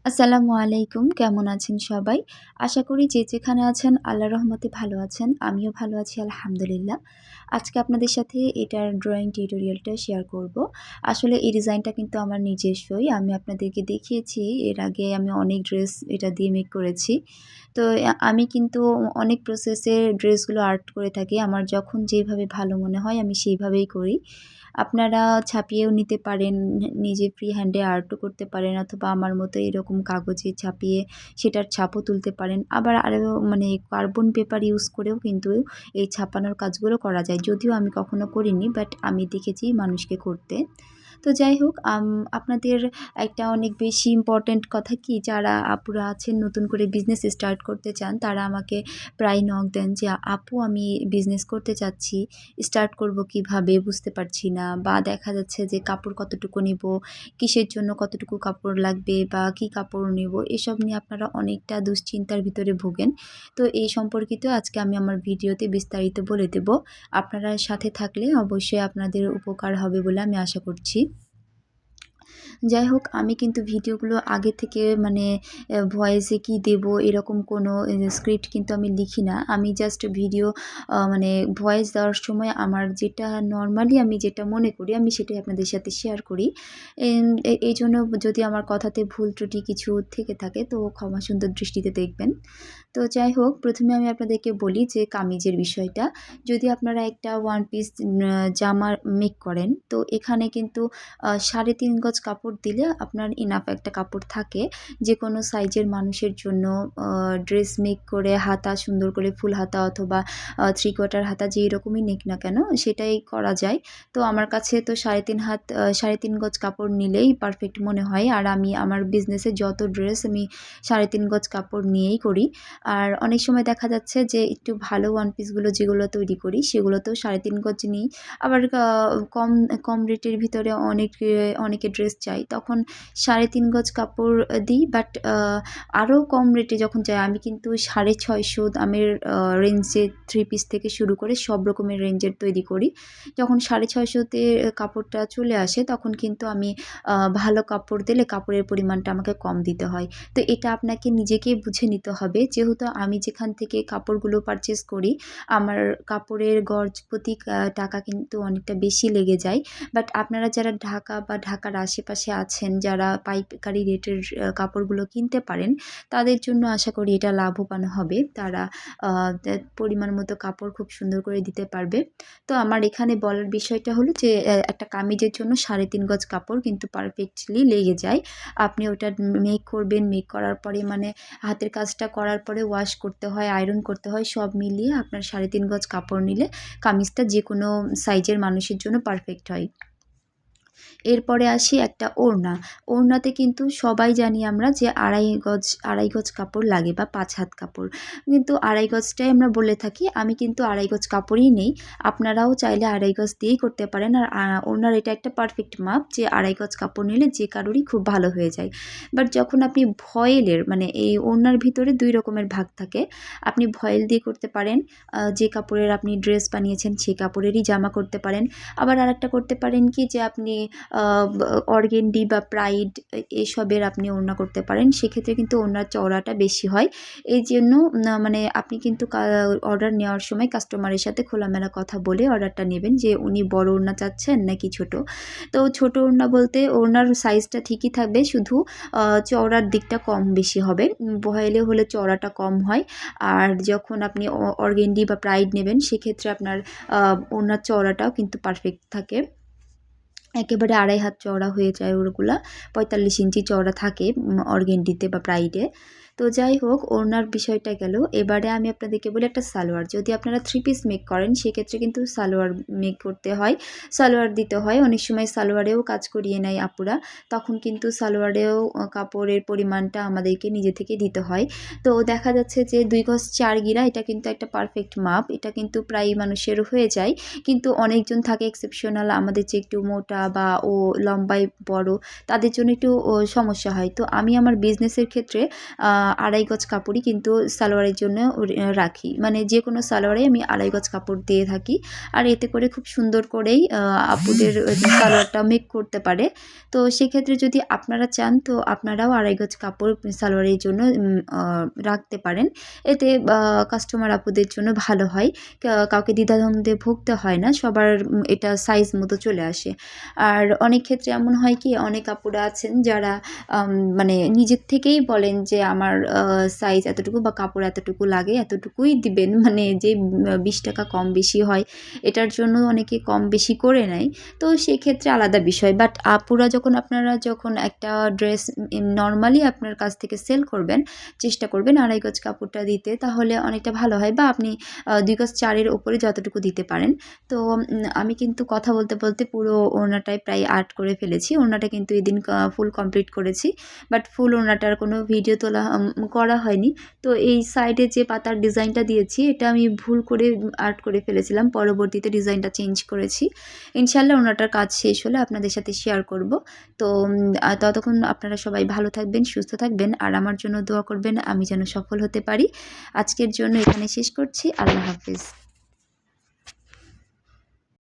আসসালামু আলাইকুম। কেমন আছেন সবাই? আশা করি যে যেখানে আছেন আল্লাহর রহমতে ভালো আছেন। আমিও ভালো আছি আলহামদুলিল্লাহ। আজকে আপনাদের সাথে এটার ড্রয়িং টিউটোরিয়ালটা শেয়ার করব। আসলে এই ডিজাইনটা কিন্তু আমার নিজস্বই। আমি আপনাদেরকে দেখিয়েছি এর আগে আমি অনেক ড্রেস এটা দিয়ে মেক করেছি। তো আমি কিন্তু অনেক প্রসেসে ড্রেসগুলো আর্ট করে থাকি। আমার যখন যেভাবে ভালো মনে হয় আমি সেইভাবেই করি। আপনারা ছাপিয়েও নিতে পারেন, নিজে ফ্রি হ্যান্ডে আর্টও করতে পারেন অথবা আমার মতো এরকম কাগজে ছাপিয়ে সেটার ছাপও তুলতে পারেন। আবার আরও কার্বন পেপার ইউজ করেও কিন্তু এই ছাপানোর কাজগুলো করা যায়। যদিও আমি কখনো করিনি, বাট আমি দেখেছি মানুষকে করতে। তো যাই হোক, আপনাদের একটা অনেক বেশি ইম্পর্ট্যান্ট কথা কি, যারা আপুরা আছেন নতুন করে বিজনেস স্টার্ট করতে চান তারা আমাকে প্রায় নক দেন যে আপু আমি বিজনেস করতে চাচ্ছি, স্টার্ট করব কিভাবে বুঝতে পারছি না, বা দেখা যাচ্ছে যে কাপড় কতটুকু নিব, কিসের জন্য কতটুকু কাপড় লাগবে বা কি কাপড় নেব, এসব নিয়ে আপনারা অনেকটা দুশ্চিন্তার ভিতরে ভোগেন। তো এই সম্পর্কিত আজকে আমি আমার ভিডিওতে বিস্তারিত বলে দেব। আপনারা সাথে থাকলে অবশ্যই আপনাদের উপকার হবে বলে আমি আশা করছি। যাই হোক, আমি কিন্তু ভিডিওগুলো আগে থেকে ভয়েসে কি দেব এরকম কোনো স্ক্রিপ্ট কিন্তু আমি লিখি না। আমি জাস্ট ভিডিও ভয়েস দেওয়ার সময় আমার যেটা নর্মালি আমি যেটা মনে করি আমি সেটাই আপনাদের সাথে শেয়ার করি। এই জন্য যদি আমার কথাতে ভুল ত্রুটি কিছু থেকে থাকে তো ক্ষমা সুন্দর দৃষ্টিতে দেখবেন। তো যাই হোক, প্রথমে আমি আপনাদেরকে বলি যে কামিজের বিষয়টা। যদি আপনারা একটা ওয়ান পিস জামা মেক করেন তো এখানে কিন্তু 3.5 গজ কাপড় দিলে আপনার ইনাফ একটা কাপড় থাকে যে কোনো সাইজের মানুষের জন্য। ড্রেস মেক করে হাতা সুন্দর করে ফুল হাতা অথবা 3/4 হাতা যেই রকমই নেক না কেন সেটাই করা যায়। তো আমার কাছে তো 3.5 গজ কাপড় নিলেই পারফেক্ট মনে হয়। আর আমি আমার বিজনেসে যত ড্রেস আমি 3.5 গজ কাপড় নিয়েই করি। আর অনেক সময় দেখা যাচ্ছে যে একটু ভালো ওয়ান পিসগুলো যেগুলো তৈরি করি সেগুলোতেও 3.5 গজ নিই। আবার কম কম রেটের ভিতরে অনেকে ড্রেস চাই, তখন 3.5 গজ কাপড় দিই। বাট আরও কম রেটে যখন চাই আমি কিন্তু 650 দামের রেঞ্জে 3 পিস থেকে শুরু করে সব রকমের রেঞ্জের তৈরি করি। যখন 650-তে কাপড়টা চলে আসে তখন কিন্তু আমি ভালো কাপড় দিলে কাপড়ের পরিমাণটা আমাকে কম দিতে হয়। তো এটা আপনাকে নিজেকেই বুঝে নিতে হবে। যেহেতু আমি যেখান থেকে কাপড়গুলো পারচেস করি আমার কাপড়ের গজ প্রতি টাকা কিন্তু অনেকটা বেশি লেগে যায়। বাট আপনারা যারা ঢাকা বা ঢাকার আশেপাশে আছেন, যারা পাইকারি রেটের কাপড়গুলো কিনতে পারেন তাদের জন্য আশা করি এটা লাভবান হবে। তারা পরিমাণ মতো কাপড় খুব সুন্দর করে দিতে পারবে। তো আমার এখানে বলার বিষয়টা হলো যে একটা কামিজের জন্য 3.5 গজ কাপড় কিন্তু পারফেক্টলি লেগে যায়। আপনি ওটা মেক করবেন, মেক করার পরে হাতের কাজটা করার পরে ওয়াশ করতে হয়, আয়রন করতে হয়, সব মিলিয়ে আপনার 3.5 গজ কাপড় নিলে কামিজটা যে কোনো সাইজের মানুষের জন্য পারফেক্ট হয়। এরপরে আসি একটা ওড়না। ওড়নাতে কিন্তু সবাই জানি আমরা যে আড়াই গজ কাপড় লাগে বা 5 হাত কাপড়। কিন্তু আড়াই গজটাই আমরা বলে থাকি। আমি কিন্তু আড়াই গজ কাপড়ই নেই। আপনারাও চাইলে আড়াই গজ দিয়েই করতে পারেন। আর ওড়নার এটা একটা পারফেক্ট মাপ যে আড়াই গজ কাপড় নিলে যে কারোরই খুব ভালো হয়ে যায়। বাট যখন আপনি ভয়েলের এই ওড়নার ভিতরে 2 রকমের ভাগ থাকে। আপনি ভয়েল দিয়ে করতে পারেন। যে কাপড়ের আপনি ড্রেস বানিয়েছেন সেই কাপড়েরই জামা করতে পারেন। আবার আরেকটা করতে পারেন কি যে আপনি অর্গেন্ডি বা প্রাইড এসবের আপনি ওড়না করতে পারেন। সেক্ষেত্রে কিন্তু ওড়নার চওড়াটা বেশি হয়। এই জন্য আপনি কিন্তু অর্ডার নেওয়ার সময় কাস্টমারের সাথে খোলামেলা কথা বলে অর্ডারটা নেবেন যে উনি বড় ওড়না চাচ্ছেন নাকি ছোট। তো ছোট ওড়না বলতে ওড়নার সাইজটা ঠিকই থাকবে, শুধু চওড়ার দিকটা কম বেশি হবে। ভয়েলে হলে চওড়াটা কম হয়। আর যখন আপনি অর্গেন্ডি বা প্রাইড নেবেন সেক্ষেত্রে আপনার ওড়নার চওড়াটাও কিন্তু পারফেক্ট থাকে। একেবারে আড়াই হাত চওড়া হয়ে যায় ওগুলা। 45 ইঞ্চি চওড়া থাকে অর্গেন্ডিতে বা প্রাইডে। তো যাই হোক, ওড়নার বিষয়টা গেল। এবারে আমি আপনাদেরকে বলি একটা সালোয়ার। যদি আপনারা 3 পিস মেক করেন সেক্ষেত্রে কিন্তু সালোয়ার মেক করতে হয়, সালোয়ার দিতে হয়। অনেক সময় সালোয়ারেও কাজ করিয়ে নেয় আপুরা। তখন কিন্তু সালোয়ারেও কাপড়ের পরিমাণটা আমাদেরকে নিজে থেকে দিতে হয়। তো দেখা যাচ্ছে যে 2 গজ 4 গিরা এটা কিন্তু একটা পারফেক্ট মাপ। এটা কিন্তু প্রায় মানুষের হয়ে যায়। কিন্তু অনেকজন থাকে এক্সেপশনাল, আমাদের চেয়ে একটু মোটা বা লম্বায় বড়, তাদের জন্য একটু সমস্যা হয়। তো আমি আমার বিজনেসের ক্ষেত্রে আড়াই গজ কাপড়ই কিন্তু সালোয়ারের জন্য রাখি, মানে যে কোনো সালোয়ারে আমি আড়াই গজ কাপড় দিয়ে থাকি। আর এতে করে খুব সুন্দর করেই আপুদের সালোয়ারটা মেক করতে পারে। তো সেক্ষেত্রে যদি আপনারা চান তো আপনারাও আড়াই গজ কাপড় সালোয়ারের জন্য রাখতে পারেন। এতে কাস্টমার আপুদের জন্য ভালো হয়, কাউকে দ্বিধাদ্বন্দ্বে ভুগতে হয় না, সবার এটা সাইজ মতো চলে আসে। আর অনেক ক্ষেত্রে এমন হয় কি, অনেক আপুরা আছেন যারা মানে নিজের থেকেই বলেন যে আমার সাইজ এতটুকু বা কাপড় এতটুকু লাগে, এতটুকুই দিবেন, মানে যে 20 টাকা কম বেশি হয় এটার জন্য অনেকে কম বেশি করে নেয়। তো সেক্ষেত্রে আলাদা বিষয়, বাট আপুরা আপনারা যখন একটা ড্রেস নর্মালি আপনার কাছ থেকে সেল করবেন, চেষ্টা করবেন আড়াই গজ কাপড়টা দিতে, তাহলে অনেকটা ভালো হয়। বা আপনি 2 গজ 4-এর ওপরে যতটুকু দিতে পারেন। তো আমি কিন্তু কথা বলতে বলতে পুরো ওড়নাটাই প্রায় আর্ট করে ফেলেছি। ওড়নাটা কিন্তু এদিন ফুল কমপ্লিট করেছি, বাট ফুল ওড়নাটার কোনো ভিডিও তোলা করা হয়নি। তো এই সাইডে যে পাতার ডিজাইনটা দিয়েছি এটা আমি ভুল করে আর্ট করে ফেলেছিলাম, পরবর্তীতে ডিজাইনটা চেঞ্জ করেছি। ইনশাআল্লাহ ওড়নাটার কাজ শেষ হলে আপনাদের সাথে শেয়ার করব। তো ততক্ষণ আপনারা সবাই ভালো থাকবেন, সুস্থ থাকবেন, আর আমার জন্য দোয়া করবেন আমি যেন সফল হতে পারি। আজকের জন্য এখানে শেষ করছি। আল্লাহ হাফেজ।